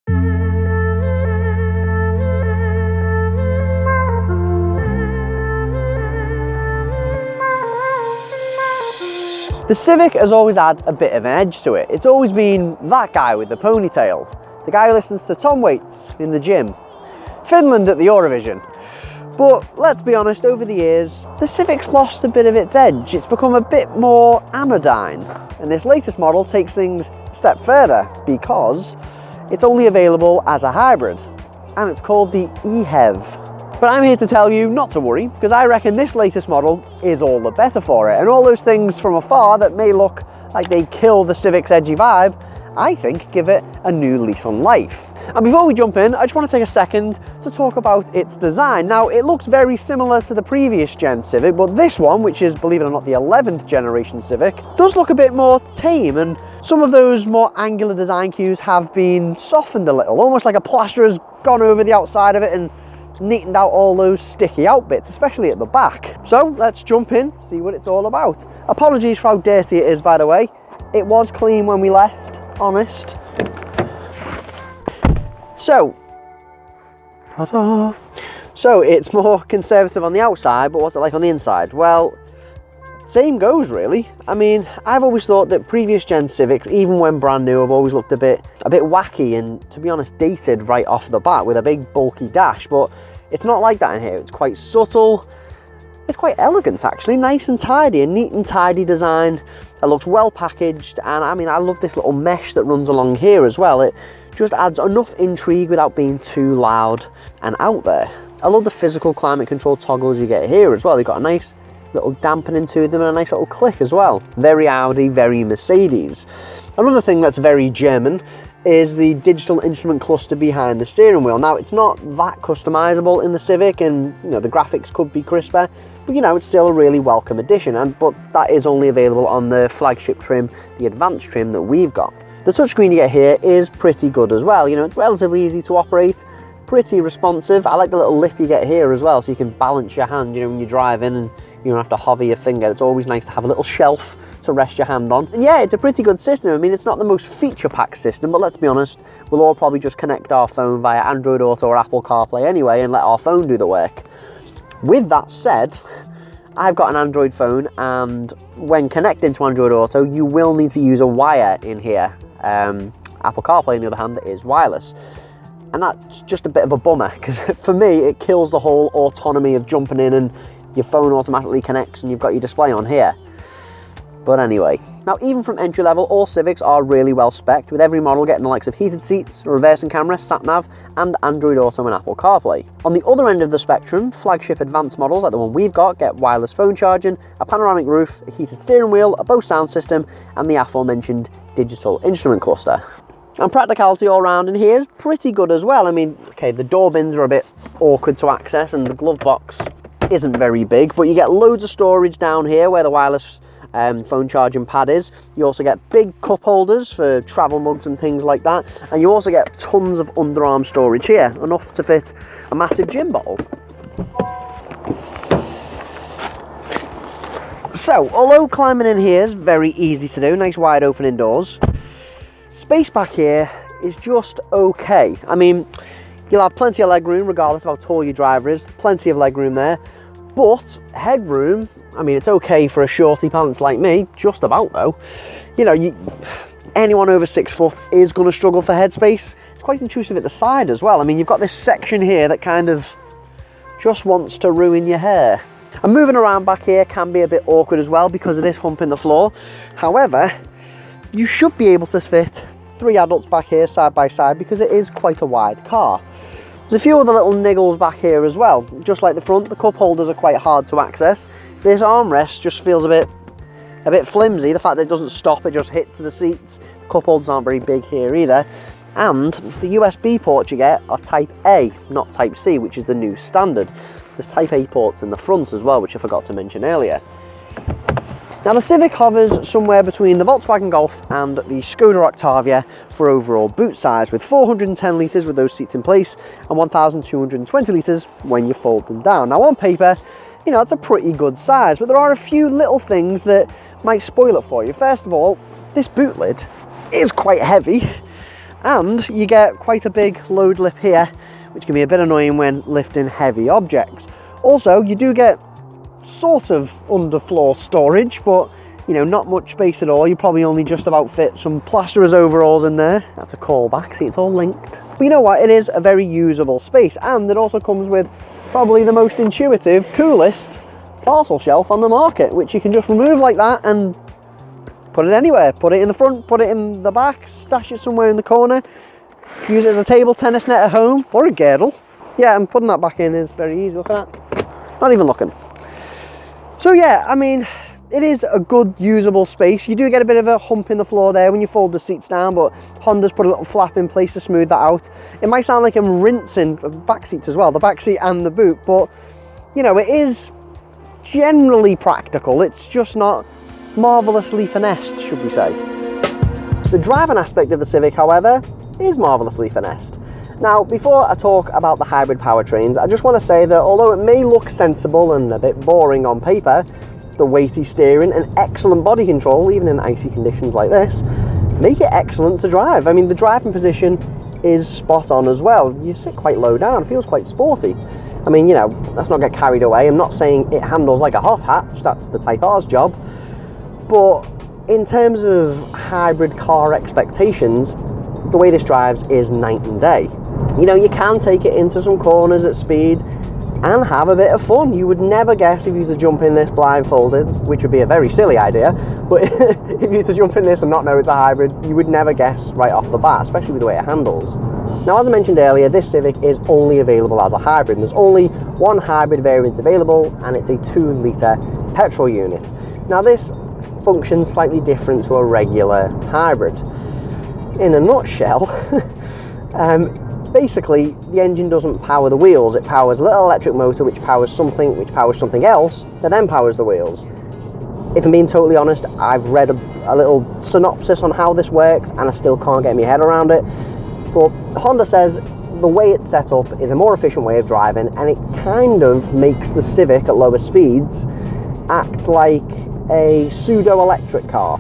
The Civic has always had a bit of an edge to it. It's always been that guy with the ponytail, the guy who listens to Tom Waits in the gym, Finland at the Eurovision. But let's be honest, over the years, the Civic's lost a bit of its edge. It's become a bit more anodyne, and this latest model takes things a step further because it's only available as a hybrid, and it's called the EHEV. But I'm here to tell you not to worry, because I reckon this latest model is all the better for it, and all those things from afar that may look like they kill the Civic's edgy vibe, I think give it a new lease on life. And before we jump in, I just want to take a second to talk about its design. Now, it looks very similar to the previous gen Civic, but this one, which is, believe it or not, the 11th generation Civic, does look a bit more tame, and some of those more angular design cues have been softened a little, almost like a plaster has gone over the outside of it and neatened out all those sticky out bits, especially at the back. So let's jump in, see what it's all about. Apologies for how dirty it is, by the way. It was clean when we left, honest. So it's more conservative on the outside, but what's it like on the inside? Well, same goes really. I mean, I've always thought that previous gen Civics, even when brand new, have always looked a bit wacky and, to be honest, dated right off the bat with a big bulky dash, but it's not like that in here. It's quite subtle. It's quite elegant actually, nice and tidy, a neat and tidy design. It looks well packaged, and I mean, I love this little mesh that runs along here as well. It just adds enough intrigue without being too loud and out there. I love the physical climate control toggles you get here as well. They've got a nice little dampening to them and a nice little click as well. Very Audi, very Mercedes. Another thing that's very German is the digital instrument cluster behind the steering wheel. Now, it's not that customizable in the Civic, and you know, the graphics could be crisper, but you know, it's still a really welcome addition, but that is only available on the flagship trim, the advanced trim that we've got. The touchscreen you get here is pretty good as well. You know, it's relatively easy to operate, pretty responsive. I like the little lip you get here as well, so you can balance your hand, you know, when you're driving and you don't have to hover your finger. It's always nice to have a little shelf to rest your hand on. And yeah, it's a pretty good system. I mean, it's not the most feature-packed system, but let's be honest, we'll all probably just connect our phone via Android Auto or Apple CarPlay anyway and let our phone do the work. With that said, I've got an Android phone, and when connecting to Android Auto, you will need to use a wire in here. Apple CarPlay, on the other hand, is wireless. And that's just a bit of a bummer, because for me, it kills the whole autonomy of jumping in and your phone automatically connects and you've got your display on here. But anyway, now even from entry level, all Civics are really well spec'd, with every model getting the likes of heated seats, a reversing camera, sat-nav, and Android Auto and Apple CarPlay. On the other end of the spectrum, flagship advanced models like the one we've got get wireless phone charging, a panoramic roof, a heated steering wheel, a Bose sound system, and the aforementioned digital instrument cluster. And practicality all round in here is pretty good as well. I mean, okay, the door bins are a bit awkward to access and the glove box isn't very big, but you get loads of storage down here where the wireless phone charging pad is. You also get big cup holders for travel mugs and things like that, and you also get tons of underarm storage here, enough to fit a massive gin bottle. So, although climbing in here is very easy to do, nice wide opening doors, space back here is just okay. I mean, you'll have plenty of leg room regardless of how tall your driver is, plenty of leg room there, but headroom, I mean, it's okay for a shorty pants like me, just about though. You know, anyone over 6 foot is going to struggle for headspace. It's quite intrusive at the side as well. I mean, you've got this section here that kind of just wants to ruin your hair. And moving around back here can be a bit awkward as well because of this hump in the floor. However, you should be able to fit 3 adults back here side by side because it is quite a wide car. There's a few other little niggles back here as well. Just like the front, the cup holders are quite hard to access. This armrest just feels a bit flimsy. The fact that it doesn't stop, it just hits the seats. The cup holders aren't very big here either. And the USB ports you get are Type A, not Type C, which is the new standard. There's Type A ports in the front as well, which I forgot to mention earlier. Now the Civic hovers somewhere between the Volkswagen Golf and the Skoda Octavia for overall boot size, with 410 litres with those seats in place and 1,220 litres when you fold them down. Now on paper, you know, it's a pretty good size, but there are a few little things that might spoil it for you. First of all, this boot lid is quite heavy, And you get quite a big load lip here, which can be a bit annoying when lifting heavy objects. Also, you do get sort of underfloor storage, but you know, not much space at all. You probably only just about fit some plasterer's overalls in there. That's a callback, see, it's all linked. But you know what, it is a very usable space, and it also comes with probably the most intuitive, coolest parcel shelf on the market, which you can just remove like that and put it anywhere. Put it in the front, put it in the back, stash it somewhere in the corner, use it as a table tennis net at home, or a girdle. Yeah, and putting that back in is very easy, look at that. Not even looking. So yeah, I mean, it is a good usable space. You do get a bit of a hump in the floor there when you fold the seats down, but Honda's put a little flap in place to smooth that out. It might sound like I'm rinsing the back seats as well, the back seat and the boot, but you know, it is generally practical. It's just not marvellously finessed, should we say. The driving aspect of the Civic, however, is marvellously finessed. Now, before I talk about the hybrid powertrains, I just want to say that although it may look sensible and a bit boring on paper, the weighty steering and excellent body control, even in icy conditions like this, make it excellent to drive. I mean, the driving position is spot on as well. You sit quite low down, it feels quite sporty. I mean, you know, let's not get carried away. I'm not saying it handles like a hot hatch, that's the Type R's job. But in terms of hybrid car expectations, the way this drives is night and day. You know, you can take it into some corners at speed and have a bit of fun. You would never guess if you were to jump in this blindfolded, which would be a very silly idea, but if you were to jump in this and not know it's a hybrid, you would never guess right off the bat, especially with the way it handles. Now, as I mentioned earlier, this Civic is only available as a hybrid. There's only one hybrid variant available, and it's a 2-litre petrol unit. Now, this functions slightly different to a regular hybrid. In a nutshell, basically, the engine doesn't power the wheels. It powers a little electric motor which powers something else that then powers the wheels. If I'm being totally honest, I've read a little synopsis on how this works and I still can't get my head around it. But Honda says the way it's set up is a more efficient way of driving, and it kind of makes the Civic at lower speeds act like a pseudo-electric car.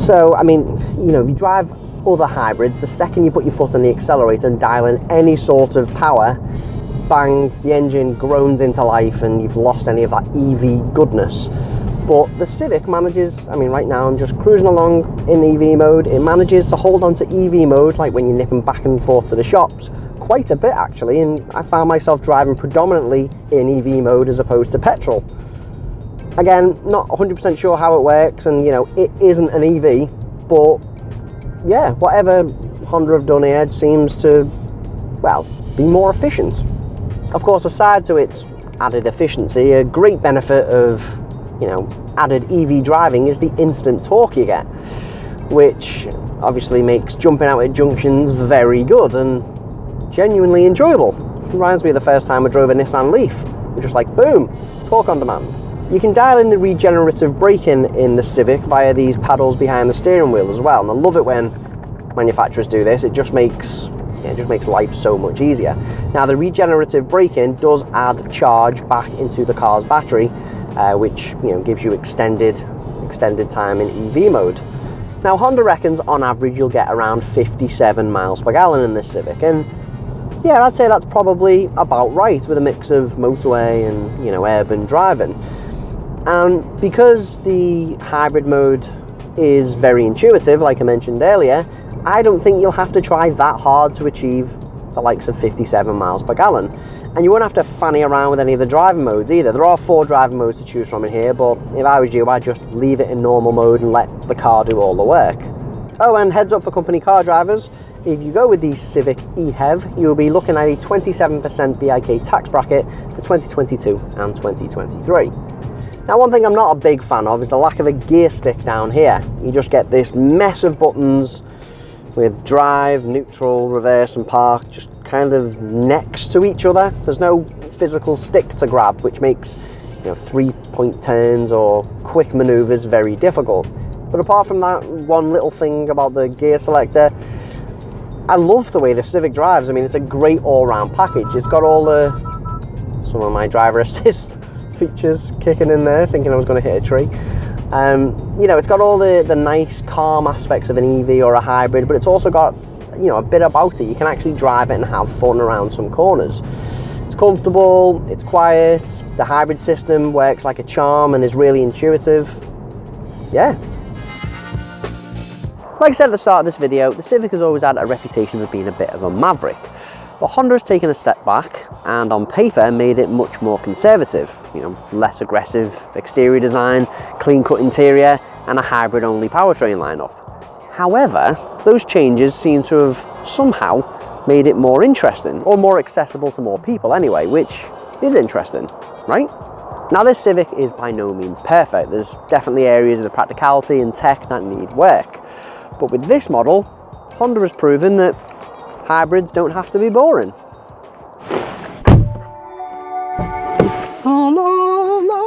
So, I mean, you know, if you drive other hybrids, the second you put your foot on the accelerator and dial in any sort of power, bang, the engine groans into life and you've lost any of that EV goodness. But the Civic manages, I mean, right now I'm just cruising along in EV mode, it manages to hold on to EV mode, like when you're nipping back and forth to the shops, quite a bit actually, and I found myself driving predominantly in EV mode as opposed to petrol. Again, not 100% sure how it works, and you know, it isn't an EV, but yeah, whatever Honda have done here seems to, well, be more efficient. Of course, aside to its added efficiency, a great benefit of, you know, added EV driving is the instant torque you get, which obviously makes jumping out at junctions very good and genuinely enjoyable. It reminds me of the first time I drove a Nissan Leaf. You're just like, boom, torque on demand. You can dial in the regenerative braking in the Civic via these paddles behind the steering wheel as well, and I love it when manufacturers do this. It just makes life so much easier. Now, the regenerative braking does add charge back into the car's battery, which, you know, gives you extended time in EV mode. Now, Honda reckons on average you'll get around 57 miles per gallon in this Civic, and yeah, I'd say that's probably about right with a mix of motorway and, you know, urban driving. And because the hybrid mode is very intuitive, like I mentioned earlier, I don't think you'll have to try that hard to achieve the likes of 57 miles per gallon. And you won't have to fanny around with any of the driving modes either. There are 4 driving modes to choose from in here, but if I was you, I'd just leave it in normal mode and let the car do all the work. Oh, and heads up for company car drivers, if you go with the Civic EHEV, you'll be looking at a 27% BIK tax bracket for 2022 and 2023. Now, one thing I'm not a big fan of is the lack of a gear stick down here. You just get this mess of buttons with drive, neutral, reverse and park just kind of next to each other. There's no physical stick to grab, which makes, you know, 3-point turns or quick maneuvers very difficult. But apart from that one little thing about the gear selector, I love the way the Civic drives. I mean, it's a great all-round package. It's got all some of my driver assist features kicking in there, thinking I was going to hit a tree. You know, it's got all the nice calm aspects of an EV or a hybrid, but it's also got, you know, a bit about it. You can actually drive it and have fun around some corners. It's comfortable, it's quiet, the hybrid system works like a charm and is really intuitive. Yeah. Like I said at the start of this video, the Civic has always had a reputation of being a bit of a maverick. But Honda has taken a step back and on paper made it much more conservative. You know, less aggressive exterior design, clean-cut interior, and a hybrid-only powertrain lineup. However, those changes seem to have somehow made it more interesting, or more accessible to more people anyway, which is interesting, right? Now this Civic is by no means perfect. There's definitely areas of the practicality and tech that need work. But with this model, Honda has proven that hybrids don't have to be boring. La la la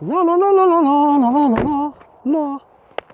la la la la la la la la la.